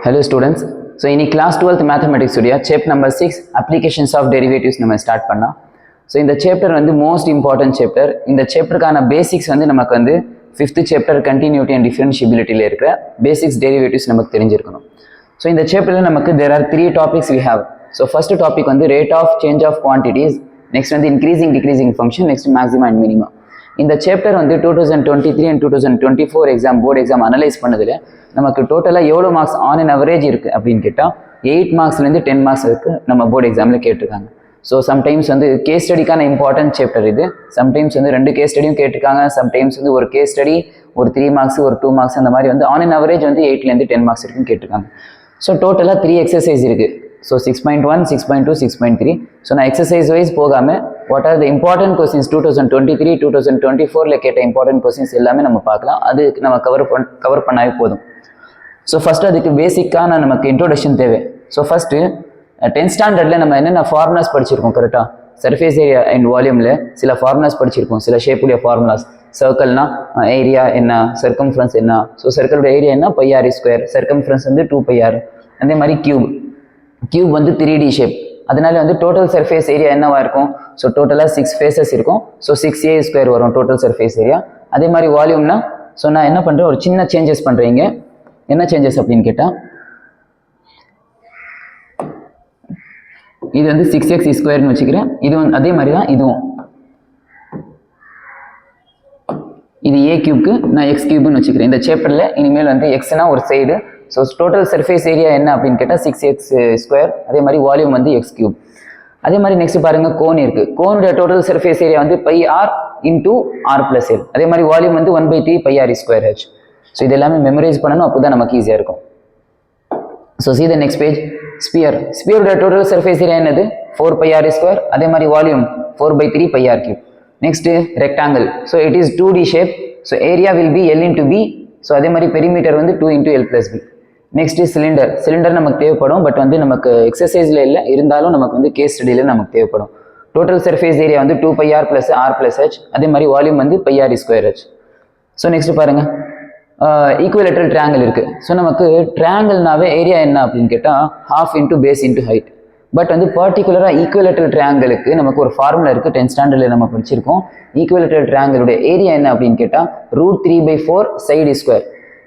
Hello students. So in class 12th mathematics studio chapter number 6 applications of derivatives நம்ம start பண்ணலாம். So இந்த chapter வந்து most important chapter. இந்த chapterக்கான basics வந்து நமக்கு வந்து 5th chapter continuity and differentiability ல இருக்கிற basics derivatives நமக்கு தெரிஞ்சிருக்கணும். So இந்த chapterல நமக்கு there are 3 topics we have. So first topic வந்து rate of change of quantities, next வந்து increasing decreasing function, next maximum and minimum. இந்த chapter வந்து 2023 and 2024 exam board exam analyze பண்ணதுல நமக்கு டோட்டலாக எவ்வளோ மார்க்ஸ் ஆன் அன் அவரேஜ் இருக்குது அப்படின்னு கேட்டால் 8 மார்க்ஸ்லேருந்து 10 மார்க்ஸ் இருக்குது நம்ம போர்டு எக்ஸாமில் கேட்டிருக்காங்க. ஸோ சம்டைம்ஸ் வந்து கேஸ் ஸ்டடிக்கான இம்பார்ட்டன்ட் சாப்டர் இது. சம்டைம்ஸ் வந்து 2 கேஸ் ஸ்டடியும் கேட்டிருக்காங்க. சம்டைம்ஸ் வந்து ஒரு கேஸ் ஸ்டடி ஒரு 3 மார்க்ஸ் ஒரு 2 மார்க்ஸ் அந்த மாதிரி வந்து ஆன் அன் அவரேஜ் வந்து 8லேருந்து 10 மார்க்ஸ் இருக்குன்னு கேட்டிருக்காங்க. ஸோ டோட்டலாக 3 எக்ஸசைஸ் இருக்குது. ஸோ 6.1, 6.2, 6.3. ஸோ நான் எக்ஸசைஸ் வைஸ் போகாமல் what are the important questions 2023, 2024 கேட்ட இம்பார்ட்டன்ட் கொஸ்டின்ஸ் எல்லாமே நம்ம பார்க்கலாம். அது நம்ம கவர் பண்ணாவே போதும். ஸோ ஃபஸ்ட்டு அதுக்கு பேசிக்கான நமக்கு இன்ட்ரோடக்ஷன் தேவை. ஸோ ஃபஸ்ட்டு 10th ஸ்டாண்டர்டில் நம்ம என்னென்ன ஃபார்முலாஸ் படிச்சிருக்கோம் கரெக்டாக? சர்ஃபேஸ் ஏரியா அண்ட் வால்யூமில் சில ஃபார்முலாஸ் படிச்சிருக்கோம், சில ஷேப்புடைய ஃபார்முலாஸ். சர்க்கிள்னா ஏரியா என்ன, சர்க்கம்ஃபரன்ஸ் என்ன. ஸோ சர்க்கிளோட ஏரியா என்ன πr², சர்க்கம்ஃபரன்ஸ் வந்து 2πr. அதே மாதிரி கியூப் வந்து 3D ஷேப், அதனால வந்து டோட்டல் சர்ஃபேஸ் ஏரியா என்னவா இருக்கும்? ஸோ டோட்டலாக 6 ஃபேஸஸ் இருக்கும். ஸோ 6a² வரும் டோட்டல் சர்ஃபேஸ் ஏரியா. அதே மாதிரி வால்யூம்னா ஸோ நான் என்ன பண்ணுறேன், ஒரு சின்ன சேஞ்சஸ் பண்ணுறீங்க. என்ன சேஞ்சஸ் அப்படின்னு கேட்டால் இது வந்து 6x² வச்சுக்கிறேன். இது வந்து அதே மாதிரி தான் இதுவும். இது a³ நான் x³ வச்சுக்கிறேன். இந்த சேப்டரில் இனிமேல் வந்து எக்ஸ்னா ஒரு side. So total surface area என்ன அப்படின்னு கேட்டால் 6x². அதே மாதிரி வால்யூம் வந்து x³. அதே மாதிரி நெக்ஸ்ட் பாருங்க, கோன் இருக்கு. கோனுடைய டோட்டல் சர்ஃபேஸ் ஏரியா வந்து πr × r+l. அதே மாதிரி வால்யூம் வந்து 1/3 πr²h. ஸோ இது எல்லாமே மெமரைஸ் பண்ணணும், அப்போ தான் நமக்கு ஈஸியாக இருக்கும். So see the next page. ஸ்பியரோட டோட்டல் சர்ஃபேஸ் ஏரியா என்னது? 4πr². அதே மாதிரி volume 4/3 πr³. Next rectangle. So it is 2D shape. So area will be l × b. So அதே மாதிரி பெரிமீட்டர் வந்து 2 × l+b. நெக்ஸ்ட் சிலிண்டர் நமக்கு தேவைப்படும், பட் வந்து நமக்கு எக்ஸசைஸில் இல்லை, இருந்தாலும் நமக்கு வந்து கேஸ் ஸ்டடியில் நமக்கு தேவைப்படும். டோட்டல் சர்ஃபேஸ் ஏரியா வந்து 2πr + r+h. அதே மாதிரி வால்யூம் வந்து πr²h. ஸோ நெக்ஸ்ட் பாருங்க, ஈக்குவலேட்டரல் ட்ரையாங்கிள் இருக்குது. ஸோ நமக்கு ட்ரையாங்கிள்னாவே ஏரியா என்ன அப்படின்னு கேட்டால் ½ × பேஸ் × ஹைட். பட் வந்து பர்டிகுலராக ஈக்குவலேட்டரல் ட்ரையாங்கிளுக்கு நமக்கு ஒரு ஃபார்முலா இருக்குது. 10th ஸ்டாண்டர்டில் நம்ம படிச்சிருக்கோம். ஈக்குவலேட்டரல் ட்ரையாங்கிளுடைய ஏரியா என்ன அப்படின்னு கேட்டால் √3/4 சைடு ஸ்கொயர்.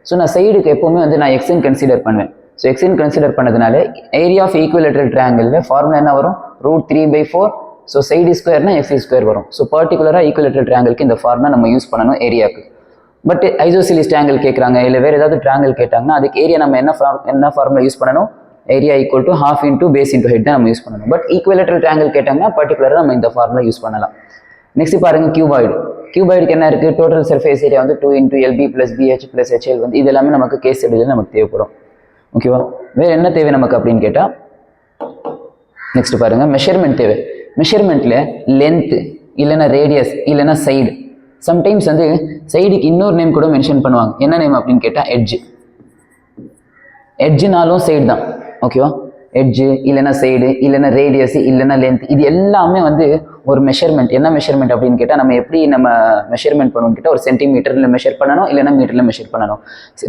ஸோ நான் சைடுக்கு எப்போவுமே வந்து நான் எக்ஸ்ன்னு கன்சிடர் பண்ணுவேன். ஸோ எக்ஸ்ன்னு கன்சிடர் பண்ணதுனால ஏரியா ஆஃப் ஈக்குவலேட்டரல் ட்ரையாங்கிளில் ஃபார்முலா என்ன வரும்? √3/4. ஸோ சைடு ஸ்கொயர்னா x² வரும். ஸோ பர்டிகுலராக ஈக்குவலேட்டரல் ட்ரையாங்கிளுக்கு இந்த ஃபார்முலா நம்ம யூஸ் பண்ணணும் ஏரியாவுக்கு. பட் ஐசோசிலிஸ் ட்ரையாங்கிள் கேட்குறாங்க, இல்லை வேறு ஏதாவது ட்ரையாங்கிள் கேட்டாங்கன்னா அதுக்கு ஏரியா நம்ம என்ன ஃபார்முலா யூஸ் பண்ணணும்? Area equal to ½ × base × height தான் நம்ம யூஸ் பண்ணணும். பட் ஈக்குவலேட்டரல் ட்ரையாங்கிள் கேட்டாங்கன்னா பர்டிகுலராக நம்ம இந்த ஃபார்முலா யூஸ் பண்ணலாம். நெக்ஸ்ட் பாருங்க, கியூபாய்டுக்கு என்ன இருக்குது? டோட்டல் சர்ஃபேஸ் ஏரியா வந்து 2 × LB + BH + HL வந்து இது எல்லாமே நமக்கு கேஸ் ஸ்டடியில் நமக்கு தேவைப்படும். ஓகேவா? வேறு என்ன தேவை நமக்கு அப்படின்னு கேட்டால் நெக்ஸ்ட் பாருங்க, மெஷர்மெண்ட் தேவை. மெஷர்மெண்ட்டில் லென்த்து இல்லைன்னா ரேடியஸ் இல்லைன்னா சைடு. சம்டைம்ஸ் வந்து சைடுக்கு இன்னொரு நேம் கூட மென்ஷன் பண்ணுவாங்க. என்ன நேம் அப்படின்னு கேட்டால் எட்ஜுனாலும் சைடு தான். ஓகேவா? எட்ஜு இல்லைன்னா சைடு இல்லைன்னா ரேடியஸ் இல்லைன்னா லென்த், இது எல்லாமே வந்து ஒரு மெஷர்மெண்ட். என்ன மெஷர்மெண்ட் அப்படின்னு கேட்டால் நம்ம எப்படி நம்ம மெஷர்மெண்ட் பண்ணணும்னு கேட்டால் ஒரு சென்டிமீட்டரில் மெஷர் பண்ணணும், இல்லைன்னா மீட்டரில் மெஷர் பண்ணணும்.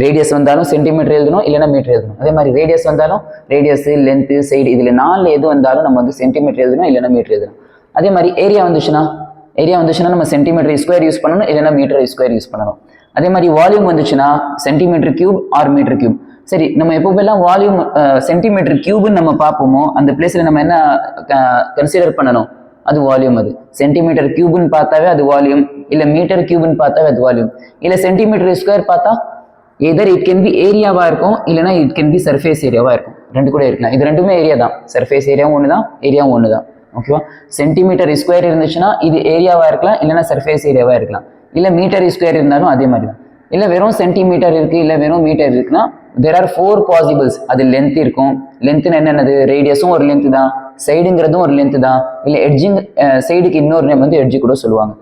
ரேடியஸ் வந்தாலும் சென்டிமீட்டர் எழுதணும், இல்லைன்னா மீட்டர் எழுதணும். அதே மாதிரி ரேடியஸ் வந்தாலும் ரேடியஸு லென்த்து சைடு இதில் 4 எது வந்தாலும் நம்ம வந்து சென்டிமீட்டர் எழுதணும், இல்லைன்னா மீட்டர் எழுதணும். அதே மாதிரி ஏரியா வந்துச்சுன்னா நம்ம சென்டிமீட்டர்² யூஸ் பண்ணணும், இல்லைன்னா மீட்டர்² யூஸ் பண்ணணும். அதே மாதிரி வால்யூம் வந்துச்சுன்னா cm³ ஆர் m³. சரி, நம்ம எப்போவெல்லாம் வால்யூம் cm³ நம்ம பார்ப்போமோ அந்த பிளேஸில் நம்ம என்ன கன்சிடர் பண்ணணும்? அது வால்யூம். அது cm³ பார்த்தாவே அது வால்யூம், இல்லை m³ பார்த்தாவே அது வால்யூம், இல்லை cm² பார்த்தா எதர் இட் கேன் பி ஏரியாவாக இருக்கும், இல்லைனா இட் கேன் பி சர்ஃபேஸ் ஏரியாவாக இருக்கும். ரெண்டு கூட இருக்கலாம். இது ரெண்டுமே ஏரியா தான். சர்ஃபேஸ் ஏரியாவும் ஒன்று தான், ஏரியாவும் ஒன்று தான். ஓகேவா? cm² இருந்துச்சுன்னா இது ஏரியாவாக இருக்கலாம், இல்லைன்னா சர்ஃபேஸ் ஏரியாவாக இருக்கலாம். இல்லை m² இருந்தாலும் அதே மாதிரி தான். இல்லை வெறும் சென்டிமீட்டர் இருக்குது, இல்லை வெறும் மீட்டர் இருக்குன்னா there are 4 possibles. அது லென்த் இருக்கும். லென்த்னு என்னென்னது? ரேடியஸும் ஒரு லென்த்து தான், சைடுங்கிறதும் ஒரு லென்த்து தான், இல்லை எட்ஜிங் சைடுக்கு இன்னொரு நேம் வந்து எட்ஜு கூட சொல்லுவாங்க.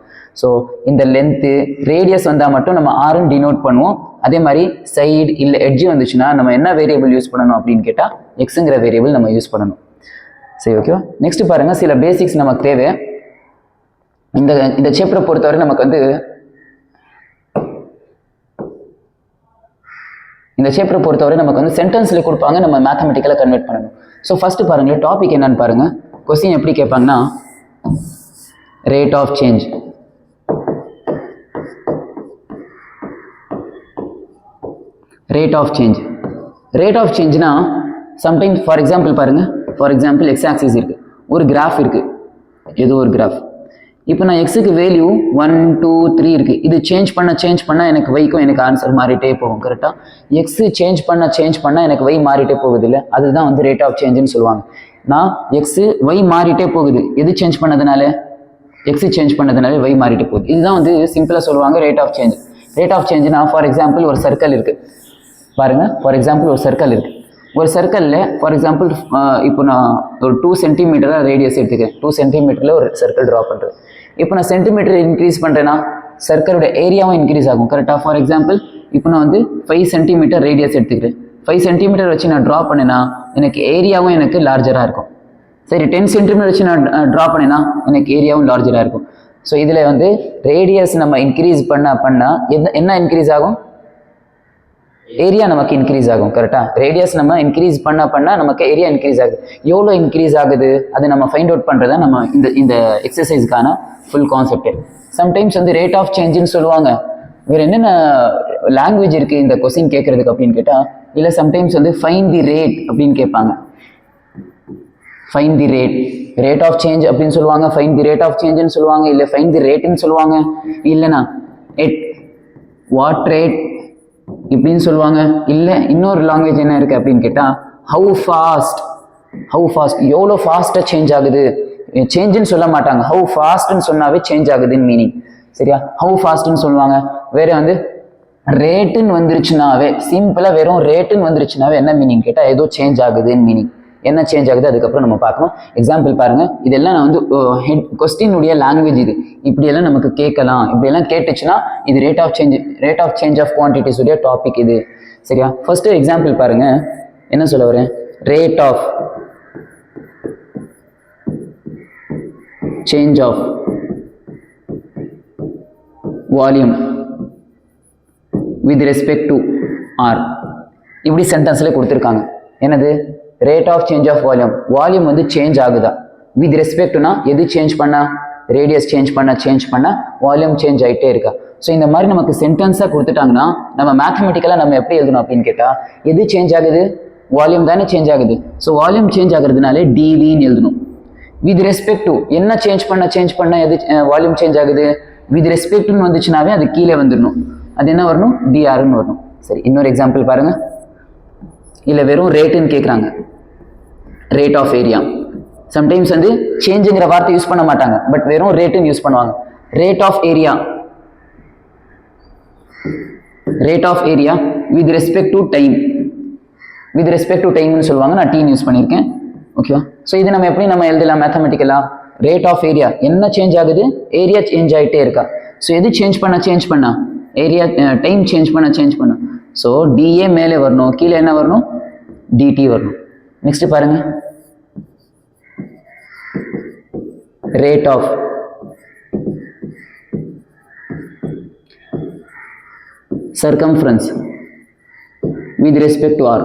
ஸோ இந்த லென்த்து ரேடியஸ் வந்தால் மட்டும் நம்ம ஆர்ன்னு டினோட் பண்ணுவோம். அதே மாதிரி சைடு இல்லை எட்ஜு வந்துச்சுன்னா நம்ம என்ன வேரியபிள் யூஸ் பண்ணணும் அப்படின்னு கேட்டால் எக்ஸுங்கிற வேரியபிள் நம்ம யூஸ் பண்ணணும். சரி, ஓகேவா? நெக்ஸ்ட் பாருங்க, சில பேசிக்ஸ் நமக்கு தேவை. இந்த சாப்டரை பொறுத்தவரை நமக்கு வந்து இந்த சாப்டரை பொறுத்தவரை நமக்கு வந்து சென்டென்ஸ்ல கொடுப்பாங்க, நம்ம மேத்தமெட்டிக்கலாக கன்வெர்ட் பண்ணணும். ஸோ ஃபர்ஸ்ட் பாருங்களேன், டாபிக் என்னன்னு பாருங்க. கொஸ்டின் எப்படி கேட்பாங்கன்னா, rate of change. Rate of change. Rate of சேஞ்ச்னா சம்டைம்ஸ் ஃபார் எக்ஸாம்பிள் பாருங்க, ஃபார் எக்ஸாம்பிள் எக்ஸ் ஆக்சிஸ் இருக்கு, ஒரு கிராஃப் இருக்கு, ஏதோ ஒரு கிராஃப். இப்போ நான் எக்ஸுக்கு வேல்யூ 1 2 3 இருக்கு. இது சேஞ்ச் பண்ண எனக்கு வைக்கும், எனக்கு ஆன்சர் மாறிட்டே போகும். கரெக்டா? எக்ஸ் சேஞ்ச் பண்ண எனக்கு வை மாறிட்டே போகுது இல்லை, அதுதான் வந்து ரேட் ஆஃப் சேஞ்சுன்னு சொல்லுவாங்க. நான் எக்ஸ் ஒய் மாறிட்டே போகுது, எது சேஞ்ச் பண்ணதுனால? எக்ஸ் சேஞ்ச் பண்ணதுனால ஒய் மாறிட்டே போகுது. இதுதான் வந்து சிம்பிளா சொல்லுவாங்க rate of change. Rate of சேஞ்ச்னா ஃபார் எக்ஸாம்பிள் ஒரு சர்க்கிள் இருக்கு பாருங்க. ஃபார் எக்ஸாம்பிள் ஒரு சர்க்கிள் இருக்கு. ஒரு சர்க்கிளில் ஃபார் எக்ஸாம்பிள் இப்போ நான் ஒரு 2 சென்டிமீட்டர் ரேடியஸ் எடுத்துக்கிறேன். 2 சென்டிமீட்டரில் ஒரு சர்க்கிள் ட்ரா பண்ணுறேன். இப்போ நான் சென்டிமீட்டர் இன்க்ரீஸ் பண்ணுறேன்னா சர்க்கிளோட ஏரியாவும் இன்க்ரீஸ் ஆகும். கரெக்டாக? ஃபார் எக்ஸாம்பிள் இப்போ நான் வந்து 5 சென்டிமீட்டர் ரேடியஸ் எடுத்துக்கிறேன். 5 சென்டிமீட்டர் வச்சு நான் ட்ரா பண்ணேன்னா எனக்கு ஏரியாவும் எனக்கு லார்ஜராக இருக்கும். சரி, 10 சென்டிமீட்டர் வச்சு நான் ட்ரா பண்ணேன்னா எனக்கு ஏரியாவும் லார்ஜராக இருக்கும். ஸோ இதில் வந்து ரேடியஸ் நம்ம இன்க்ரீஸ் பண்ண என்ன இன்க்ரீஸ் ஆகும்? ஏரியா நமக்கு இன்க்ரீஸ் ஆகும். கரெக்டா? ரேடியஸ் நம்ம இன்க்ரீஸ் பண்ண நமக்கு ஏரியா இன்க்ரீஸ் ஆகுது. எவ்வளோ இன்க்ரீஸ் ஆகுது அது நம்ம ஃபைண்ட் அவுட் பண்ணுறதா நம்ம இந்த எக்ஸசைஸ்க்கான ஃபுல் கான்செப்ட். சம்டைம்ஸ் வந்து ரேட் ஆஃப் சேஞ்சுன்னு சொல்லுவாங்க. வேறு என்னென்ன லாங்குவேஜ் இருக்குது இந்த கொஸ்டின் கேட்குறதுக்கு அப்படின்னு கேட்டால், இல்லை சம்டைம்ஸ் வந்து ஃபைண்ட் தி ரேட் அப்படின்னு கேட்பாங்க. Find the rate, rate of change அப்படின்னு சொல்லுவாங்க, ஃபைண்ட் தி ரேட் ஆஃப் சேஞ்சுன்னு சொல்லுவாங்க, இல்லை ஃபைண்ட் தி ரேட்டுன்னு சொல்லுவாங்க, இல்லைனா வாட் ரேட் இப்படின்னு சொல்லுவாங்க. இல்லை இன்னொரு லாங்குவேஜ் என்ன இருக்குது அப்படின்னு கேட்டால் ஹவு ஃபாஸ்ட் எவ்வளோ ஃபாஸ்ட்டாக சேஞ்ச் ஆகுது. சேஞ்சுன்னு சொல்ல மாட்டாங்க, ஹவு ஃபாஸ்ட்னு சொன்னாவே சேஞ்ச் ஆகுதுன்னு மீனிங். சரியா? ஹவு ஃபாஸ்ட்னு சொல்லுவாங்க. வேற வந்து ரேட்டுன்னு வந்துருச்சுனாவே, சிம்பிளாக வெறும் ரேட்டுன்னு வந்துருச்சுனாவே என்ன மீனிங் கேட்டால் ஏதோ சேஞ்ச் ஆகுதுன்னு மீனிங். என்ன சேஞ்ச் ஆகுது அதுக்கப்புறம் நம்ம பார்க்கணும். எக்ஸாம்பிள் பாருங்க, இதெல்லாம் நான் வந்து கொஸ்டினுடைய லாங்குவேஜ். இது இப்படியெல்லாம் நமக்கு கேட்கலாம். இப்படியெல்லாம் கேட்டுச்சுன்னா இது rate of change of quantities உடைய டாபிக் இது. சரியா? ஃபர்ஸ்ட் எக்ஸாம்பிள் பாருங்க, என்ன சொல்ல வரேன்? Rate of change of volume with respect to R. இப்படி சென்டென்ஸ்ல கொடுத்துருக்காங்க. என்னது? Rate of change of volume வந்து சேஞ்ச் ஆகுதா? வித் ரெஸ்பெக்ட்னா எது சேஞ்ச் பண்ணா? ரேடியஸ் சேஞ்ச் பண்ண வால்யூம் சேஞ்ச் ஆகிட்டே இருக்கா? ஸோ இந்த மாதிரி நமக்கு சென்டென்ஸாக கொடுத்துட்டாங்கன்னா நம்ம மேத்தமெட்டிக்கலாக நம்ம எப்படி எழுதணும் அப்படின்னு கேட்டால், எது சேஞ்ச் ஆகுது? வால்யூம் தானே சேஞ்ச் ஆகுது. ஸோ வால்யூம் சேஞ்ச் ஆகுறதுனாலே டிவின்னு எழுதணும். வித் ரெஸ்பெக்ட் டு என்ன சேஞ்ச் பண்ண எது வால்யூம் சேஞ்ச் ஆகுது? வித் ரெஸ்பெக்ட்னு வந்துச்சுனாவே அது கீழே வந்துடணும். அது என்ன வரணும்? டிஆர்னு வரணும். சரி, இன்னொரு எக்ஸாம்பிள் பாருங்க. இல்லை வெறும் ரேட்டுன்னு கேட்குறாங்க. Rate of area. சம்டைம்ஸ் வந்து சேஞ்சுங்கிற வார்த்தை யூஸ் பண்ண மாட்டாங்க, பட் வெறும் ரேட்டுன்னு யூஸ் பண்ணுவாங்க. Rate of area with respect to டைம்னு சொல்லுவாங்க. நான் டீன் யூஸ் பண்ணியிருக்கேன். ஓகேவா? ஸோ இது நம்ம எப்படி எழுதலாம் மேத்தமெட்டிக்கலா? ரேட் ஆஃப் ஏரியா என்ன சேஞ்ச் ஆகுது? ஏரியா சேஞ்ச் ஆகிட்டே இருக்கா? ஸோ எது சேஞ்ச் பண்ண ஏரியா, டைம் சேஞ்ச் பண்ண. ஸோ டிஏ மேலே வரணும், கீழே என்ன வரணும்? டிடி வரணும். நெக்ஸ்ட் பாருங்க, rate of circumference with respect to R.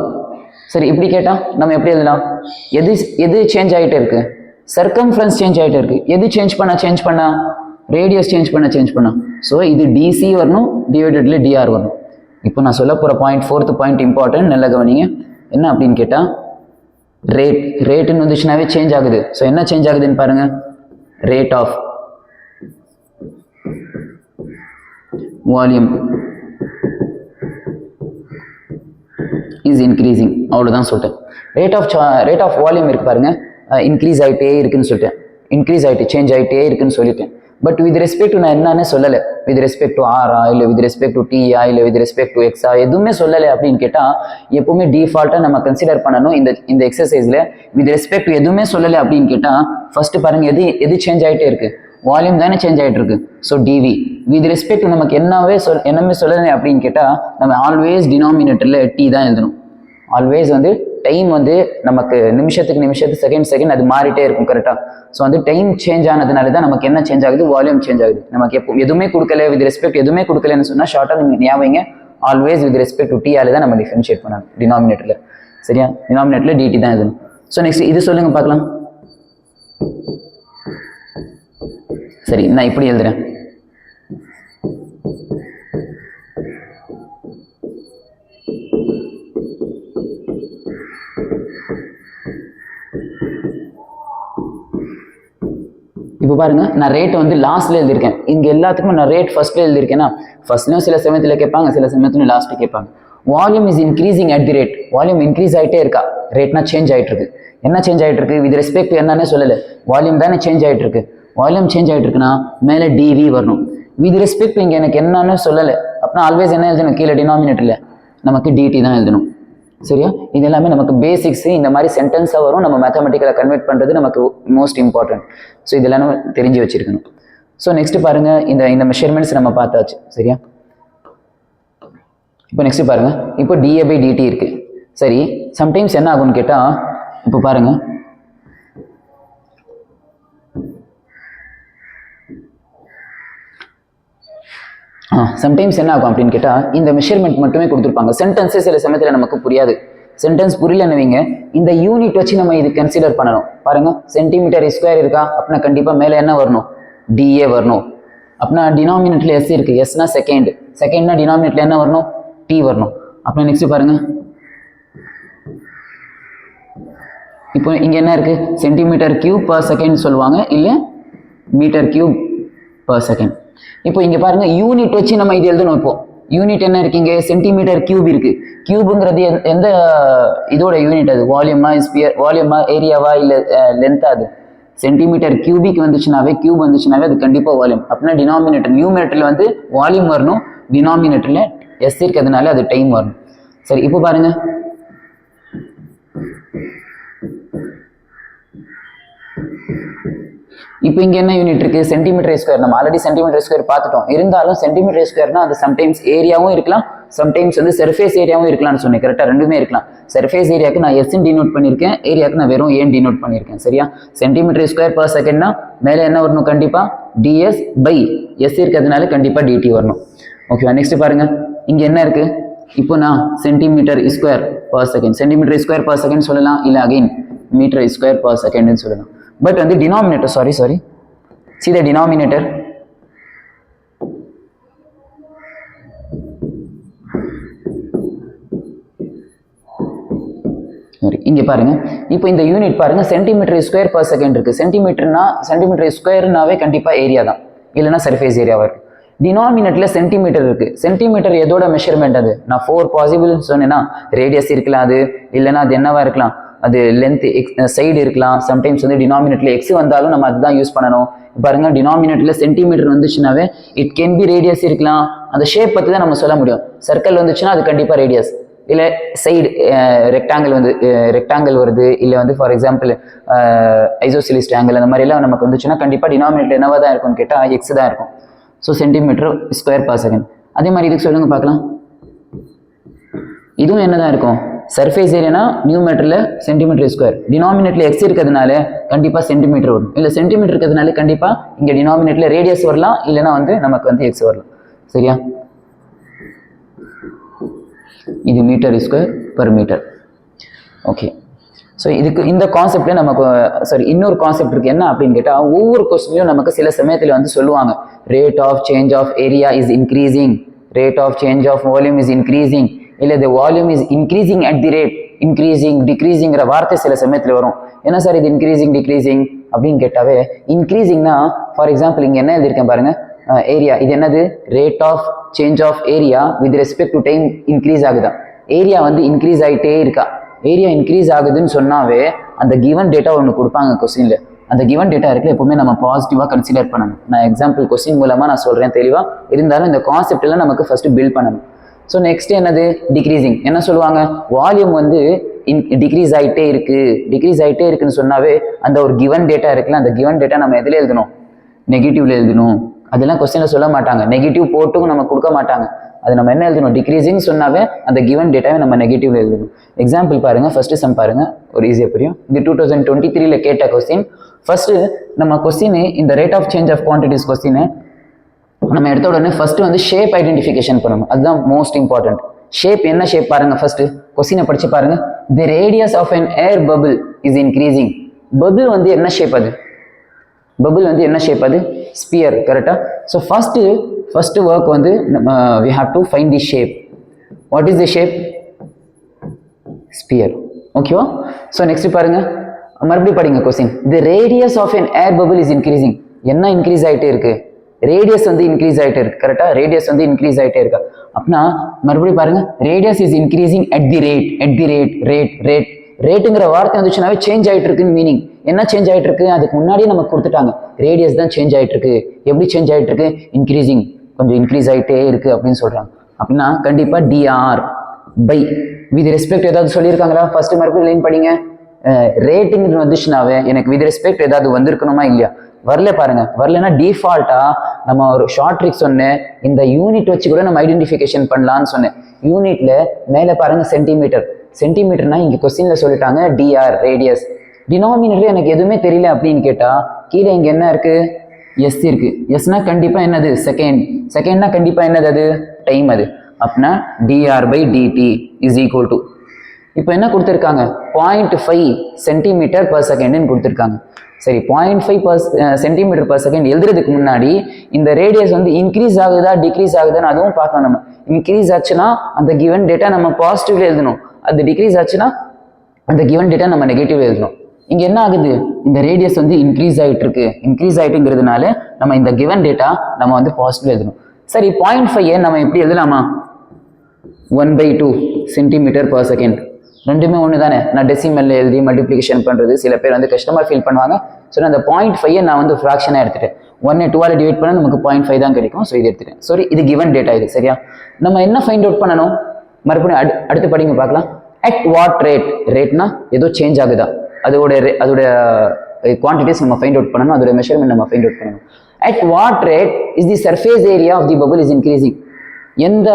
சரி, இப்படி கேட்டா நம்ம எப்படி எழுதலாம்? எது சேஞ்ச் ஆகிட்டே இருக்கு? சர்க்கம்ஃபரன்ஸ் சேஞ்ச் ஆகிட்டே இருக்கு. எது சேஞ்ச் பண்ண? ரேடியஸ் சேஞ்ச் பண்ண. ஸோ இது டிசி வரணும், டிவைடட்ல டிஆர் வரணும். இப்போ நான் சொல்ல போகிற பாயிண்ட், 4th பாயிண்ட் இம்பார்ட்டன்ட், நல்ல கவனிங்க. என்ன அப்படின்னு கேட்டால், ரேட்டுன்னு வந்துச்சுனாவே சேஞ்ச் ஆகுது. ஸோ என்ன சேஞ்ச் ஆகுதுன்னு பாருங்க. Rate of volume is increasing. அவ்வளோதான் சொல்லிட்டேன். ரேட் ஆஃப் வால்யூம் இருக்கு பாருங்க, இன்க்ரீஸ் ஆகிட்டே இருக்குன்னு சொல்லிட்டேன். சேஞ்ச் ஆகிட்டே இருக்குன்னு சொல்லிட்டேன். பட் வித் ரெஸ்பெக்ட் டு நான் என்னன்னு சொல்லலை. வித் ரெஸ்பெக்ட் டு ஆரா, இல்லை வித் ரெஸ்பெக்ட் டு டிஆ, இல்லை வித் ரெஸ்பெக்ட் டு எக்ஸா, எதுவுமே சொல்லலை அப்படின்னு கேட்டால் எப்பவுமே டிஃபால்ட்டாக நம்ம கன்சிடர் பண்ணணும். இந்த எக்ஸசைஸில் வித் ரெஸ்பெக்ட் டு எதுவுமே சொல்லலை அப்படின்னு கேட்டால் ஃபர்ஸ்ட் பாருங்க, எது சேஞ்ச் ஆகிட்டே இருக்கு? வால்யூம் தானே சேஞ்ச் ஆகிட்டு இருக்கு. So TV. With respect to நமக்கு என்னமே சொல்லலை அப்படின்னு கேட்டால் நம்ம ஆல்வேஸ் டினாமினேட்டரில் டி தான் எழுதணும். ஆல்வேஸ் வந்து டைம் வந்து நமக்கு நிமிஷத்துக்கு செகண்ட் அது மாறிட்டே இருக்கும். கரெக்டாக? ஸோ வந்து டைம் சேஞ்ச் ஆனதுனால தான் நமக்கு என்ன சேஞ்ச் ஆகுது? வால்யூம் சேஞ்ச் ஆகுது. நமக்கு எதுவுமே கொடுக்கல, வித் ரெஸ்பெக்ட் எதுவுமே கொடுக்கலன்னு சொன்னால் ஷார்ட்டாக நீங்கள் ஞாபகம் always with respect to t ஆல தான் நம்ம டிஃபரன்ஷியேட் பண்ணணும் டினாமினேட்டர்ல. சரியா? டினாமினேட்டர்ல டிடி தான் எழுதணும். ஸோ நெக்ஸ்ட் இது சொல்லுங்க பார்க்கலாம். சரி, நான் இப்படி எழுதுறேன். இப்போ பாருங்க, நான் ரேட் வந்து லாஸ்ட்ல எழுதியிருக்கேன். இங்க எல்லாத்துக்கும் நான் ரேட் ஃபர்ஸ்ட்ல எழுதியிருக்கேன்னா, ஃபர்ஸ்ட்லயும் சில சமயத்துல கேட்பாங்க, சில சமயத்துல லாஸ்ட் கேட்பாங்க. Volume is increasing at the rate. Volume increase ஆகிட்டே இருக்கா, ரேட்னா சேஞ்ச் ஆகிட்டு இருக்கு. என்ன சேஞ்ச் ஆகிட்டு இருக்கு? வித் ரெஸ்பெக்ட் என்னன்னு சொல்லலை, வால்யூம் தானே சேஞ்ச் ஆகிட்டு இருக்கு. வால்யூம் சேஞ்ச் ஆகிட்டு இருக்குன்னா மேலே டிவி வரணும். வித் ரெஸ்பெக்ட் இங்கே எனக்கு என்னன்னு சொல்லலை அப்படின்னா ஆல்வேஸ் என்ன எழுதணும்? கீழே டினாமினேட்டரில் நமக்கு டிடி தான் எழுதணும். சரியா? இது எல்லாமே நமக்கு பேசிக்ஸ். இந்த மாதிரி சென்டென்ஸாக வரும், நம்ம மேத்தமெட்டிக்கலாக கன்வெர்ட் பண்ணுறது நமக்கு மோஸ்ட் இம்பார்ட்டன்ட். ஸோ இதெல்லாம் நம்ம தெரிஞ்சு வச்சிருக்கணும். ஸோ நெக்ஸ்ட் பாருங்க, இந்த மெஷர்மெண்ட்ஸ் நம்ம பார்த்தாச்சு. சரியா? இப்போ நெக்ஸ்ட் பாருங்க, இப்போ டிஏ பை டிடி இருக்கு. சரி, சம்டைம்ஸ் என்ன ஆகும்னு கேட்டால், இப்போ பாருங்க, சம்டைம்ஸ் என்ன ஆகும் அப்படின்னு கேட்டால், இந்த மெஷர்மெண்ட் மட்டுமே கொடுத்துருப்பாங்க. சென்டென்ஸே சில சமயத்தில் நமக்கு புரியாது. சென்டென்ஸ் புரியலன்னு வைங்க, இந்த யூனிட் வச்சு நம்ம இது கன்சிடர் பண்ணணும். பாருங்க, சென்டிமீட்டர் ஸ்கொயர் இருக்கா அப்படின்னா கண்டிப்பாக மேலே என்ன வரணும்? டிஏ வரணும். அப்படின்னா டினாமினேட்டர்ல எஸ் இருக்கு, எஸ்னா செகண்ட், செகண்ட்னா டினாமினேட்டர்ல என்ன வரணும்? டி வரணும். அப்படின்னா நெக்ஸ்ட் பாருங்க, இப்போ இங்க என்ன இருக்கு? சென்டிமீட்டர் கியூப் பர் செகண்ட் சொல்லுவாங்க, இல்ல மீட்டர் கியூப் பர் செகண்ட். இப்போ இங்க பாருங்க, யூனிட் வச்சு நம்ம இது எழுதணும். இப்போ யூனிட் என்ன இருக்கீங்க? சென்டிமீட்டர் கியூப் இருக்கு. கியூபுங்கிறது எந்த இதோட யூனிட்? அது வால்யூமா, ஸ்பியர் வால்யூமா, ஏரியாவா, இல்ல லென்த்தா? அது சென்டிமீட்டர் கியூபிக் வந்துச்சுனாவே, கியூப் வந்துச்சுனாவே அது கண்டிப்பா வால்யூம். அப்படின்னா டினாமினேட்டர், நியூமரேட்டர்ல வந்து வால்யூம் வரணும், டினாமினேட்டர்ல எஸ் இருக்கிறதுனால அது டைம் வரணும். சரி, இப்போ பாருங்க, இப்போ இங்க என்ன யூனிட் இருக்கு? Centimetre square. நம்ம ஆல்ரெடி சென்டிமீட்டர் ஸ்கொயர் பார்த்துட்டோம். இருந்தாலும் சென்டிமீட்டர் ஸ்கொயர்னா அது சம்டைம்ஸ் ஏரியாவும் இருக்கலாம், சம்டைம்ஸ் வந்து சர்ஃபேஸ் ஏரியாவும் இருக்கலாம்னு சொன்னேன். கரெக்டா? ரெண்டுமே இருக்கலாம். சர்ஃபேஸ் ஏரியாவுக்கு நான் எஸ் டினோட் பண்ணியிருக்கேன், ஏரியாவுக்கு நான் வெறும் ஏன் டினோட் பண்ணியிருக்கேன். சரியா? சென்டிமீட்டர் ஸ்கொயர் பர் செகண்ட்னா மேலே என்ன வரணும்? கண்டிப்பா டிஎஸ் பை எஸ் இருக்கிறதுனால கண்டிப்பா டிடி வரணும். ஓகேவா? நெக்ஸ்ட் பாருங்க, இங்க என்ன இருக்கு? இப்போ நான் centimetre square per second, centimetre square per second சொல்லலாம், இல்லை அகைன் மீட்டர் ஸ்கொயர் பர் செகண்ட்னு சொல்லலாம். பட் வந்து denominator, sorry see the denominator. இங்க பாருங்க, இப்போ இந்த யூனிட் பாருங்க, சென்டிமீட்டர் ஸ்கொயர் பர் செகண்ட் இருக்கு. சென்டிமீட்டர்னா சென்டிமீட்டர் ஸ்கொயர்னாவே கண்டிப்பா ஏரியா தான், இல்லைன்னா சர்ஃபேஸ் ஏரியாவா இருக்கும். டினாமினேட்டர்ல சென்டிமீட்டர் இருக்கு. சென்டிமீட்டர் எதோட மெஷர்மெண்ட்? அது நான் 4 பாசிபிள் சொன்னேன்னா, ரேடியஸ் இருக்கலாம், அது இல்லைன்னா அது என்னவா இருக்கலாம், அது லென்த் சைடு இருக்கலாம். சம்டைம்ஸ் வந்து டினாமினேட்டர்ல எக்ஸ் வந்தாலும் நம்ம அதுதான் யூஸ் பண்ணணும். பாருங்க, டினாமினேட்டர்ல சென்டிமீட்டர் வந்துச்சுனாவே இட் கேன் பி ரேடியஸ் இருக்கலாம். அந்த ஷேப் பத்தி தான் நம்ம சொல்ல முடியும். சர்க்கிள் வந்துச்சுன்னா அது கண்டிப்பா ரேடியஸ், இல்லை சைடு ரெக்டாங்கிள் வந்து ரெக்டாங்கிள் வருது, இல்லை வந்து ஃபார் எக்ஸாம்பிள் ஐசோசிலிஸ் ட்ரையாங்கிள், அந்த மாதிரி எல்லாம் நமக்கு வந்துச்சுன்னா கண்டிப்பா டினாமினேட்டர் என்னவா தான் இருக்கும்னு கேட்டால் எக்ஸ் தான் இருக்கும். So centimetre square per second. அதே மாதிரி இதுக்கு சொல்லுங்க பார்க்கலாம். இதுவும் என்னதான் இருக்கும்? சர்ஃபேஸ் ஏரியானா நியூமீட்டர்ல சென்டிமீட்டர் ஸ்கொயர், டினாமினேட்டர்ல எக்ஸ் இருக்கிறதுனால கண்டிப்பா சென்டிமீட்டர் வரும், இல்லை சென்டிமீட்டர் இருக்கிறதுனால கண்டிப்பா இங்க டினாமினேட்டர்ல ரேடியஸ் வரலாம், இல்லைன்னா வந்து நமக்கு வந்து எக்ஸ் வரலாம். சரியா? இது metre square per metre. Okay. So இதுக்கு இந்த கான்செப்ட்ல நமக்கு இன்னொரு கான்செப்ட் இருக்கு. என்ன அப்படின்னு கேட்டால், ஒவ்வொரு கொஸ்டின்லையும் நமக்கு சில சமயத்தில் வந்து சொல்லுவாங்க, rate of change of area is increasing, rate of change of volume is increasing, இல்லை the volume is increasing at the rate, increasing டிக்ரீசிங்கிற வார்த்தை சில சமயத்தில் வரும். என்ன சார் இது இன்க்ரீசிங் டிக்ரீசிங் அப்படின்னு கேட்டாவே, இன்க்ரீசிங்னா ஃபார் எக்ஸாம்பிள் இங்கே என்ன எழுதியிருக்கேன் பாருங்க, ஏரியா. இது என்னது? Rate of change of area with respect to time increase ஆகுதா? ஏரியா வந்து இன்க்ரீஸ் ஆகிட்டே இருக்கா? ஏரியா இன்க்ரீஸ் ஆகுதுன்னு சொன்னாவே அந்த கிவன் டேட்டா ஒன்று கொடுப்பாங்க கொஸ்டின்ல. அந்த கிவன் டேட்டா இருக்கு எப்பவுமே நம்ம பாசிட்டிவா கன்சிடர் பண்ணணும். நான் எக்ஸாம்பிள் கொஸ்டின் மூலமா நான் சொல்றேன் தெளிவா, இருந்தாலும் இந்த கான்செப்ட் எல்லாம் நமக்கு ஃபர்ஸ்ட் பில்ட் பண்ணணும். ஸோ நெக்ஸ்ட் என்னது? டிக்ரீசிங். என்ன சொல்லுவாங்க? வால்யூம் வந்து டிக்ரீஸ் ஆகிட்டே இருக்கு, டிக்ரீஸ் ஆகிட்டே இருக்குன்னு சொன்னாவே அந்த ஒரு கிவன் டேட்டா இருக்குல்ல, அந்த கிவன் டேட்டா நம்ம எதுல எழுதணும்? நெகட்டிவ்ல எழுதணும். அதெல்லாம் கொஸ்டின்ல சொல்ல மாட்டாங்க, நெகட்டிவ் போட்டும் நம்ம கொடுக்க மாட்டாங்க. அது நம்ம என்ன எழுதணும்? டிக்ரீசிங் சொன்னாவே அந்த கிவன் டேட்டாவை நம்ம நெகட்டிவ்ல எழுதணும். எக்ஸாம்பிள் பாருங்க, ஃபர்ஸ்ட் சம் பாருங்க, ஒரு ஈஸியா புரியும். இது 2023ல கேட்ட கொஸ்டின். ஃபர்ஸ்ட் நம்ம கொஸ்டின் இந்த rate of change of quantities question நம்ம எடுத்த உடனே ஃபர்ஸ்ட் வந்து ஷேப் ஐடென்டிஃபிகேஷன் பண்ணணும், அதுதான் மோஸ்ட் இம்பார்ட்டன்ட். ஷேப் என்ன ஷேப் பாருங்க, ஃபர்ஸ்ட் கொஸ்டினை படிச்சு பாருங்க. The radius of an air bubble is increasing. Bubble வந்து என்ன ஷேப் அது? பபிள் வந்து என்ன ஷேப் அது? ஸ்பியர், கரெக்டா? ஸோ ஃபர்ஸ்ட் ஒர்க் வந்து we have to find the shape. What is the shape? Sphere. ஓகேவா? ஸோ நெக்ஸ்ட் பாருங்க, மறுபடியும் படிங்க கொஸ்டின். The radius of an air bubble is increasing. என்ன இன்க்ரீஸ் ஆகிட்டே இருக்கு? ரேடியஸ் வந்து இன்க்ரீஸ் ஆகிட்டே இருக்கு, கரெக்டா? ரேடியஸ் வந்து இன்க்ரீஸ் ஆகிட்டே இருக்கா அப்படின்னா மறுபடியும் பாருங்க, radius is increasing at the rate. ரேட்டுங்கிற வார்த்தை வந்துச்சுனாவே சேஞ்ச் ஆகிட்டு இருக்குன்னு மீனிங். என்ன சேஞ்ச் ஆகிட்டு இருக்கு? அதுக்கு முன்னாடியே நமக்கு கொடுத்துட்டாங்க, ரேடியஸ் தான் சேஞ்ச் ஆகிட்டு இருக்கு. எப்படி சேஞ்ச் ஆகிட்டு இருக்கு? இன்க்ரீசிங், கொஞ்சம் இன்க்ரீஸ் ஆகிட்டே இருக்கு அப்படின்னு சொல்றாங்க. அப்படின்னா கண்டிப்பா dr பை வித் ரெஸ்பெக்ட் ஏதாவது சொல்லியிருக்காங்களா? ஃபர்ஸ்ட் மறுபடியும் லைன் படிங்க. ரேட்டிங் வந்துச்சுனாவே எனக்கு வித் ரெஸ்பெக்ட் ஏதாவது வந்திருக்கணுமா இல்லையா? வரல பாருங்க. வரலன்னா டிஃபால்ட்டா நம்ம ஒரு ஷார்ட் ட்ரிக் சொன்னேன், இந்த யூனிட் வச்சு கூட நம்ம ஐடென்டிஃபிகேஷன் பண்ணலான்னு சொன்னேன். யூனிட்ல மேலே பாருங்க சென்டிமீட்டர்னா இங்க கொஸ்டின்ல சொல்லிட்டாங்க டிஆர் ரேடியஸ். டினாமினேட்டர் எனக்கு எதுவுமே தெரியல அப்படின்னு கேட்டா கீழே இங்க என்ன இருக்கு? எஸ் இருக்கு. எஸ்னா கண்டிப்பா என்னது? செகண்ட்னா கண்டிப்பா என்னது? அது டைம். அது அப்படின்னா dr by dt is equal to, இப்போ என்ன கொடுத்துருக்காங்க? 0.5 சென்டிமீட்டர் பர் செகண்ட்னு கொடுத்துருக்காங்க. சரி, 0.5 சென்டிமீட்டர் பர் செகண்ட் எழுதுறதுக்கு முன்னாடி இந்த ரேடியஸ் வந்து இன்க்ரீஸ் ஆகுதா டிக்ரீஸ் ஆகுதான்னு அதுவும் பார்க்கணும். நம்ம இன்க்ரீஸ் ஆச்சுன்னா அந்த கிவன் டேட்டா நம்ம பாசிட்டிவ்ல எழுதணும், அது டிக்ரீஸ் ஆச்சுன்னா அந்த கிவன் டேட்டா நம்ம நெகட்டிவ்ல எழுதணும். இங்க என்ன ஆகுது? இந்த ரேடியஸ் வந்து இன்க்ரீஸ் ஆகிட்டு இருக்கு. இன்க்ரீஸ் ஆகிட்டுங்கிறதுனால நம்ம இந்த கிவன் டேட்டா நம்ம வந்து பாசிட்டிவ் எழுதணும். சரி, 0.5 நம்ம எப்படி எழுதலாமா? 1/2 சென்டிமீட்டர் பர் செகண்ட். ரெண்டுமே ஒன்று தானே. நான் டெசிமல்ல எழுதி மல்டிப்ளிகேஷன் பண்ணுறது சில பேர் வந்து கஸ்டமர் ஃபீல் பண்ணுவாங்க. ஸோ நான் அந்த 0.5 நான் வந்து ஃப்ராக்ஷனாக எடுத்துட்டேன். 1 2ஆல் டிவைட் பண்ணால் நமக்கு 0.5 தான் கிடைக்கும். ஸோ இது எடுத்துட்டேன். சாரி, இது கிவன் டேட்டா இது, சரியா? நம்ம என்ன ஃபைண்ட் அவுட் பண்ணணும்? மறுபடியும் அடுத்து படிங்க பார்க்கலாம். அட் வாட் ரேட்னா ஏதோ சேஞ்ச் ஆகுதா, அதோட குவான்டிட்டிஸ் நம்ம ஃபைண்ட் அவுட் பண்ணணும், அதோட மெஷர்மெண்ட் நம்ம ஃபைண்ட் அவுட் பண்ணணும். At what rate is the surface area of the bubble is increasing. எந்த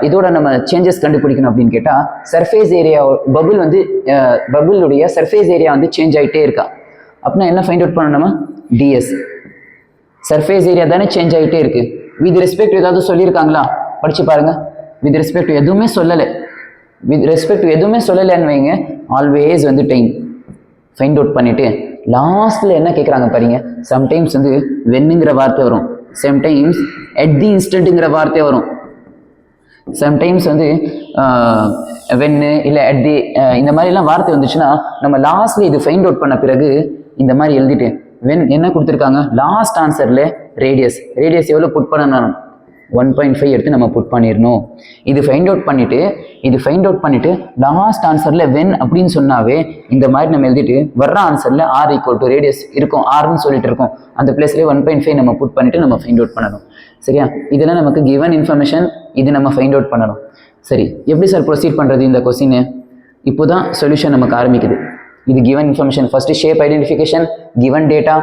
இதோட நம்ம சேஞ்சஸ் கண்டுபிடிக்கணும் அப்படின்னு கேட்டா, சர்ஃபேஸ் ஏரியா பபிள் வந்து பபிளுடைய சர்ஃபேஸ் ஏரியா வந்து சேஞ்ச் ஆகிட்டே இருக்கா அப்படின்னா என்ன ஃபைண்ட் அவுட் பண்ணணும்? நம்ம டிஎஸ். சர்ஃபேஸ் ஏரியா தானே சேஞ்ச் ஆகிட்டே இருக்கு. வித் ரெஸ்பெக்ட் ஏதாவது சொல்லியிருக்காங்களா? படிச்சு பாருங்க. வித் ரெஸ்பெக்ட் எதுவுமே சொல்லலைன்னு வைங்க, ஆல்வேஸ் வந்து டைம் ஃபைண்ட் அவுட் பண்ணிட்டு லாஸ்ட்ல என்ன கேட்குறாங்க பாருங்க. சம்டைம்ஸ் வந்து வென்னுங்கிற வார்த்தை வரும், சம்டைம்ஸ் அட் தி இன்ஸ்டன்ட்ங்கிற வார்த்தை வரும், சம்டைம்ஸ் வந்து வென்னு இல்லை அட் தி இந்த மாதிரிலாம் வார்த்தை வந்துச்சுன்னா நம்ம லாஸ்ட்ல இது ஃபைண்ட் அவுட் பண்ண பிறகு இந்த மாதிரி எழுதிட்டு வென் என்ன கொடுத்துருக்காங்க? லாஸ்ட் ஆன்சர்ல ரேடியஸ் எவ்வளோ புட் பண்ணணும்? 1.5 எடுத்து நம்ம புட் பண்ணிடணும். இது ஃபைண்ட் அவுட் பண்ணிட்டு லாஸ்ட் ஆன்சர்ல வென் அப்படின்னு சொன்னாவே இந்த மாதிரி நம்ம எழுதிட்டு வர்ற ஆன்சர்ல ஆர் ஈக்குவல் டு ரேடியஸ் இருக்கும், ஆர்னு சொல்லிட்டு இருக்கோம், அந்த பிளேஸ்ல 1.5 நம்ம புட் பண்ணிட்டு நம்ம ஃபைண்ட் அவுட் பண்ணணும். சரியா? இதெல்லாம் நமக்கு கிவன் இன்ஃபர்மேஷன், இது நம்ம ஃபைண்ட் அவுட் பண்ணணும். சரி, எப்படி சார் ப்ரொசீட் பண்றது இந்த கொஸ்டின்? இப்போதான் சொல்யூஷன் நமக்கு ஆரம்பிக்குது. இது given information, first shape identification, given data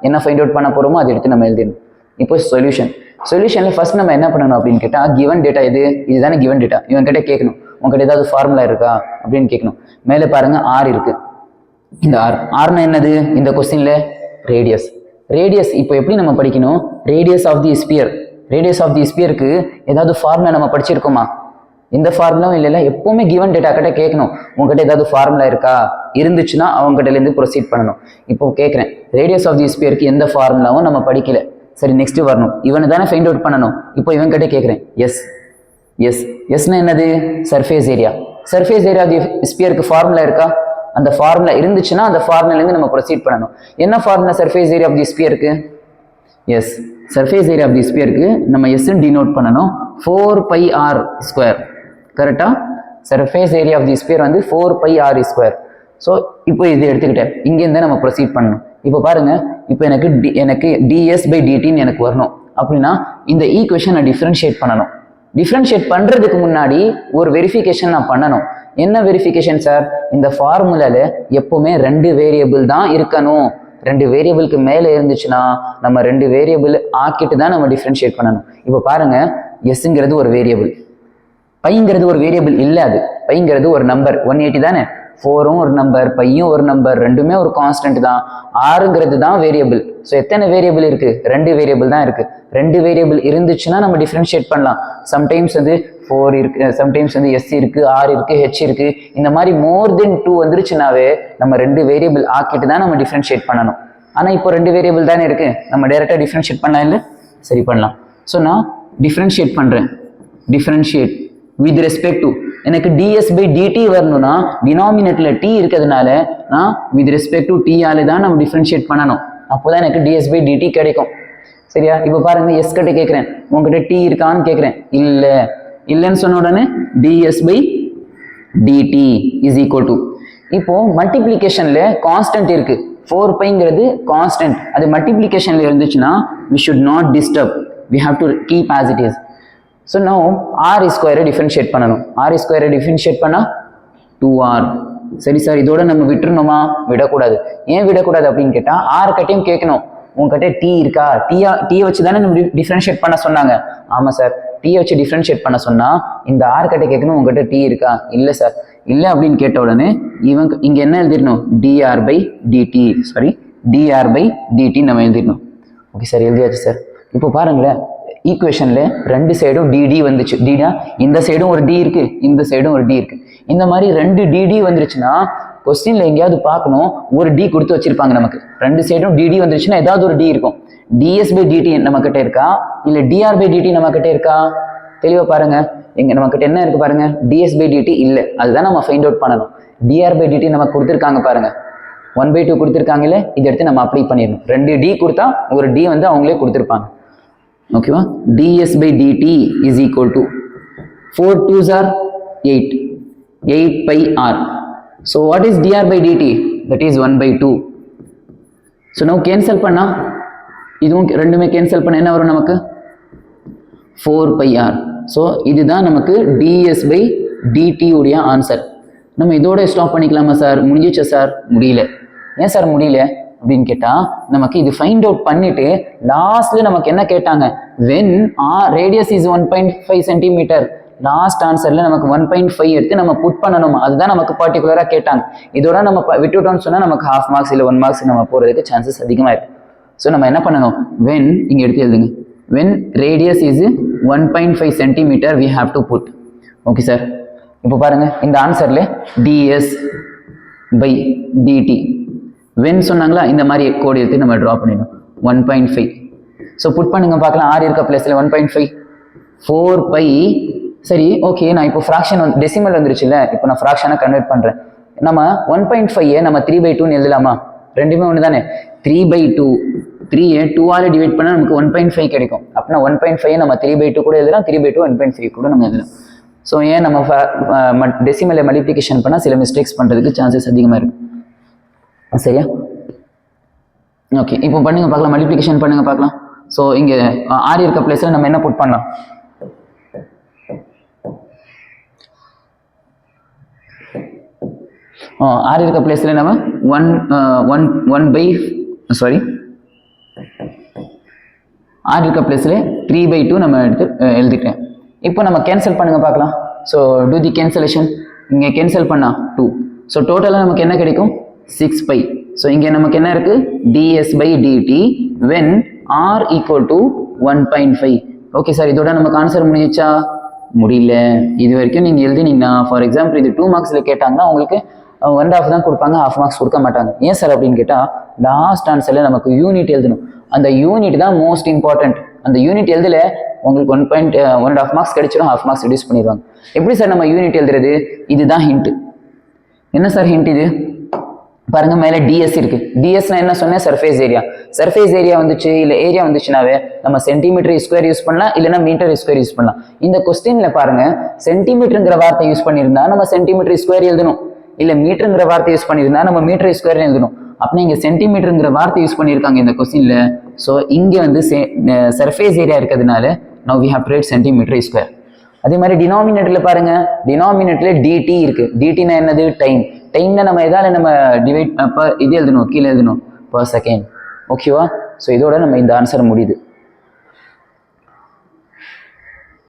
என்ன ஃபைண்ட் அவுட் பண்ண போறோமோ அதை எடுத்து நம்ம எழுதிடணும். இப்போ சொல்யூஷன்ல ஃபர்ஸ்ட் நம்ம என்ன பண்ணணும் அப்படின்னு கேட்டா, கிவன் டேட்டா இதுதானே கிவன் டேட்டா. இவன் கிட்ட கேட்கணும், உங்ககிட்ட ஏதாவது ஃபார்முலா இருக்கா அப்படின்னு கேட்கணும். மேலே பாருங்க ஆர் இருக்கு. இந்த ஆர்னா என்னது? இந்த கொஸ்டின்ல ரேடியஸ். இப்போ எப்படி நம்ம படிக்கணும்? ரேடியஸ் ஆஃப் தி ஸ்பியருக்கு ஏதாவது ஃபார்முலா நம்ம படிச்சிருக்கோமா? எந்த ஃபார்முலாவும் இல்லைல்ல. எப்பவுமே கிவன் டேட்டா கிட்ட கேட்கணும், உங்ககிட்ட ஏதாவது ஃபார்முலா இருக்கா? இருந்துச்சுன்னா அவங்க கிட்ட இருந்து ப்ரொசீட் பண்ணணும். இப்போ கேட்குறேன், ரேடியஸ் ஆஃப் தி ஸ்பியருக்கு எந்த ஃபார்முலாவும் நம்ம படிக்கல. சரி, நெக்ஸ்ட் வரணும், இவனை தானே ஃபைண்ட் அவுட் பண்ணணும். இப்போ இவன் கிட்ட கேட்குறேன் எஸ்னா என்னது? சர்ஃபேஸ் ஏரியா ஆஃப் தி ஸ்பியருக்கு ஃபார்முலா இருக்கா? அந்த ஃபார்முலா இருந்துச்சுன்னா அந்த ஃபார்முலேருந்து நம்ம ப்ரொசீட் பண்ணணும். என்ன formula surface area of the ஸ்பியருக்கு? S. Surface area of the ஸ்பியருக்கு நம்ம எஸ்ன்னு டினோட் பண்ணணும், 4πr². கரெக்டா? Surface area of the sphere வந்து 4πr². ஸோ இப்போ இது எடுத்துக்கிட்டேன், இங்கேருந்து நம்ம ப்ரொசீட் பண்ணணும். இப்போ பாருங்க, இப்போ எனக்கு ds by dtன்னு எனக்கு வரணும் அப்படின்னா இந்த ஈக்குவேஷன் நான் டிஃபரன்ஷியேட் பண்ணணும். டிஃபரன்ஷியேட் பண்றதுக்கு முன்னாடி ஒரு வெரிஃபிகேஷன் நான் பண்ணணும். என்ன வெரிஃபிகேஷன் சார்? இந்த ஃபார்முலால எப்பவுமே 2 வேரியபிள் தான் இருக்கணும். 2 வேரியபிளுக்கு மேலே இருந்துச்சுன்னா நம்ம 2 வேரியபிள் ஆக்கிட்டு தான் நம்ம டிஃபரன்ஷியேட் பண்ணணும். இப்போ பாருங்க, எஸ்ங்கிறது ஒரு வேரியபிள், பைங்கிறது ஒரு வேரியபிள் இல்லை. அது பைங்கிறது ஒரு நம்பர், 180 தானே. 4ம் ஒரு நம்பர், பையும் ஒரு நம்பர், ரெண்டுமே ஒரு கான்ஸ்டன்ட் தான். ஆறுங்கிறது தான் வேரியபிள். ஸோ எத்தனை வேரியபிள் இருக்கு? 2 வேரியபிள் தான் இருக்கு. 2 வேரியபிள் இருந்துச்சுன்னா நம்ம டிஃபரன்ஷியேட் பண்ணலாம். சம்டைம்ஸ் வந்து 4 இருக்கு, சம்டைம்ஸ் வந்து S இருக்கு, R இருக்கு, H இருக்கு. இந்த மாதிரி மோர் தென் 2 வந்துருச்சுனாவே நம்ம 2 வேரியபிள் ஆக்கிட்டு தான் நம்ம டிஃபரன்ஷியேட் பண்ணணும். ஆனால் இப்போ 2 வேரியபிள் தானே இருக்கு, நம்ம டைரெக்டாக டிஃபரன்ஷியேட் பண்ணலாம் இல்லை? சரி பண்ணலாம். ஸோ நான் டிஃபரன்ஷியேட் பண்ணுறேன். டிஃபரன்ஷியேட் வித் ரெஸ்பெக்ட் டு எனக்கு ds பை dt வரணும்னா டினாமினேட்டரில் t இருக்கிறதுனால நான் வித் ரெஸ்பெக்ட் டு t ஆல தான் நம்ம டிஃபரன்ஷியேட் பண்ணணும். அப்போதான் எனக்கு ds பை dt கிடைக்கும். சரியா? இப்போ பாருங்க, s கிட்ட கேட்குறேன், உங்ககிட்ட t இருக்கான்னு கேட்குறேன். இல்லைன்னு சொன்ன உடனே ds by dt is equal to, இப்போ மல்டிப்ளிகேஷன்ல கான்ஸ்டன்ட் இருக்கு, 4πங்கிறது கான்ஸ்டன்ட். அது மல்டிப்ளிகேஷன்ல இருந்துச்சுன்னா we should not disturb, we have to keep as it is. So now r ஸ்கொயரை டிஃபரன்ஷியேட் பண்ணணும். r ஸ்கொயரை டிஃபரன்ஷியேட் பண்ணா 2r. சரி சார், இதோட நம்ம விட்டுருணுமா? விடக்கூடாது. ஏன் விடக்கூடாது அப்படின்னு கேட்டா, r கட்டையும் கேட்கணும், உங்ககிட்ட t இருக்கா? டீயை வச்சு தானே நம்ம டிஃபரன்ஷியேட் பண்ண சொன்னாங்க. ஆமா சார், டீயை வச்சு டிஃபரன்ஷியேட் பண்ண சொன்னா இந்த r கட்டை கேட்கணும், உங்ககிட்ட t இருக்கா? இல்லை சார். இல்லை அப்படின்னு கேட்ட உடனே இங்க என்ன எழுதிடணும்? dr பை dt நம்ம எழுதிடணும். ஓகே சார், எழுதியாச்சு சார். இப்போ பாருங்களேன், ஈக்குவேஷன்ல 2 சைடும் dd வந்துச்சு. dனா இந்த சைடும் ஒரு d இருக்கு, இந்த சைடும் ஒரு d இருக்கு. இந்த மாதிரி 2 dd வந்துருச்சுன்னா கொஸ்டின்ல எங்கேயாவது பார்க்கணும், ஒரு d கொடுத்து வச்சிருப்பாங்க நமக்கு. 2 சைடும் dd வந்துருச்சுன்னா ஏதாவது ஒரு d இருக்கும். ds பை dt நம்ம கிட்ட இருக்கா, இல்ல dr பை dt நம்ம கிட்ட இருக்கா? தெளிவா பாருங்க, எங்க நம்ம கிட்ட என்ன இருக்கு பாருங்க, ds பை dt இல்ல. அதுதான் நம்ம ஃபைண்ட் அவுட் பண்ணணும். dr பை dt நமக்கு கொடுத்துருக்காங்க பாருங்க, 1/2 கொடுத்துருக்காங்கல்ல, இதை எடுத்து நம்ம அப்ளை பண்ணிடணும். 2 d கொடுத்தா ஒரு d வந்து அவங்களே கொடுத்துருப்பாங்க. ஓகேவா? ds by dt is equal to 4 2s are 8 pi r. So what is dr by dt? That is 1/2. So now cancel பண்ணா இதுவும் ரெண்டுமே கேன்சல் பண்ண என்ன வரும் நமக்கு? 4 pi r. So இதுதான் நமக்கு ds by dt உடைய ஆன்சர். நம்ம இதோட ஸ்டாப் பண்ணிக்கலாமா சார்? முடிஞ்சிச்சா சார்? முடியல. ஏன் சார் முடியல அப்படின்னு கேட்டா, நமக்கு இது ஃபைண்ட் அவுட் பண்ணிட்டு லாஸ்ட்ல நமக்கு என்ன கேட்டாங்க, when radius is 1.5 cm, last ஆன்சர்ல நமக்கு 1.5 எடுத்து நம்ம புட் பண்ணணும். அதுதான் நமக்கு பர்டிகுலரா கேட்டாங்க. இதோட நம்ம விட்டுட்டோம்னு சொன்னா நமக்கு half marks இல்ல 1 marks நம்ம போறதுக்கு சான்சஸ் அதிகமா இருக்கு. ஸோ நம்ம என்ன பண்ணணும், when இங்க எடுத்து எழுதுங்க, when radius is 1.5 cm we have to put. Okay sir, இப்போ பாருங்க இந்த ஆன்சர்ல ds by dt when சொன்னாங்களா, இந்த மாதிரி கோடு எடுத்து நம்ம ட்ரா பண்ணிடணும். 1.5. ஸோ புட் பண்ணுங்க பார்க்கலாம், r இருக்க பிளேஸ்ல 1.5 4 pi. சரி, ஓகே, நான் இப்போ ஃப்ராக்ஷன் டெசிமல் வந்துருச்சுல்ல, இப்போ நான் ஃப்ராக்ஷனை கன்வெர்ட் பண்றேன். நம்ம 1.5 நம்ம 3/2ன்னு எழுதலாமா? ரெண்டுமே ஒன்று தானே. 3/2 3 2ஆல டிவைட் பண்ணா நமக்கு 1.5 கிடைக்கும். அப்படின்னா 1.5 நம்ம 3/2 கூட எழுதலாம், 3/2 1.5 கூட நம்ம எழுதலாம். ஸோ ஏன் நம்ம டெசிமலை மல்டிப்ளிகேஷன் பண்ணால் சில மிஸ்டேக்ஸ் பண்ணுறதுக்கு சான்சஸ் அதிகமாக இருக்கு. சரியா? ஓகே, இப்போ பண்ணுங்க பார்க்கலாம், மல்டிப்ளிகேஷன் பண்ணுங்க பார்க்கலாம். ஸோ இங்கே r இருக்க பிளேஸில் நம்ம என்ன புட் பண்ணலாம்? r இருக்க பிளேஸில் நம்ம r இருக்க பிளேஸில் 3/2 நம்ம எடுத்து எழுதிக்கிறேன். இப்போ நம்ம கேன்சல் பண்ணுங்க பார்க்கலாம். ஸோ டூ தி கேன்சலேஷன். இங்கே கேன்சல் பண்ணா 2. ஸோ டோட்டலாக நமக்கு என்ன கிடைக்கும்? 6 pi. ஸோ இங்கே நமக்கு என்ன இருக்கு? ds by dt when r equal to 1.5. Okay sir, இதோட நமக்கு ஆன்சர் முடிஞ்சிச்சா? முடியல. இது வரைக்கும் நீங்கள் எழுதினீங்கன்னா, ஃபார் எக்ஸாம்பிள் இது 2 மார்க்ஸில் கேட்டாங்கன்னா உங்களுக்கு 1.5 தான் கொடுப்பாங்க, half marks கொடுக்க மாட்டாங்க. ஏன் சார் அப்படின்னு கேட்டால், லாஸ்ட் ஆன்சரில் நமக்கு யூனிட் எழுதணும். அந்த யூனிட் தான் மோஸ்ட் இம்பார்ட்டன்ட். அந்த யூனிட் எழுதல உங்களுக்கு 1.5 மார்க்ஸ் கிடைச்சிடும், half marks ரெடியூஸ் பண்ணிடுவாங்க. எப்படி சார் நம்ம யூனிட் எழுதுறது? இதுதான் ஹிண்ட். என்ன சார் ஹிண்ட் இது? பாருங்க, மேலே ds இருக்கு. dsனா என்ன சொன்னேன்? Surface area. சர்ஃபேஸ் ஏரியா வந்துச்சு இல்லை ஏரியா வந்துச்சுனாவே நம்ம சென்டிமீட்டர் ஸ்கொயர் யூஸ் பண்ணலாம், இல்லைன்னா மீட்டர் ஸ்கொயர் யூஸ் பண்ணலாம். இந்த கொஸ்டின்ல பாருங்க, சென்டிமீட்டருங்கிற வார்த்தை யூஸ் பண்ணியிருந்தா நம்ம சென்டிமீட்டர் ஸ்கொயர் எழுதணும், இல்லை மீட்டருங்கிற வார்த்தை யூஸ் பண்ணியிருந்தா நம்ம மீட்டர் ஸ்கொயர் எழுதணும். அப்படின்னா இங்கே சென்டிமீட்டருங்கிற வார்த்தை யூஸ் பண்ணியிருக்காங்க இந்த கொஸ்டின்ல. ஸோ இங்கே வந்து சர்ஃபேஸ் ஏரியா இருக்கிறதுனால now we have to write centimetre square. அதே மாதிரி டினாமினேட்டர்ல பாருங்க, டினாமினேட்டர்ல dt இருக்கு. dtனா என்னது? டைம். டைம்ல நம்ம எதால நம்ம டிவைட் இது எழுதணும், கீழே எழுதணும் per second. ஓகேவா? ஸோ இதோட நம்ம இந்த ஆன்சர் முடியுது.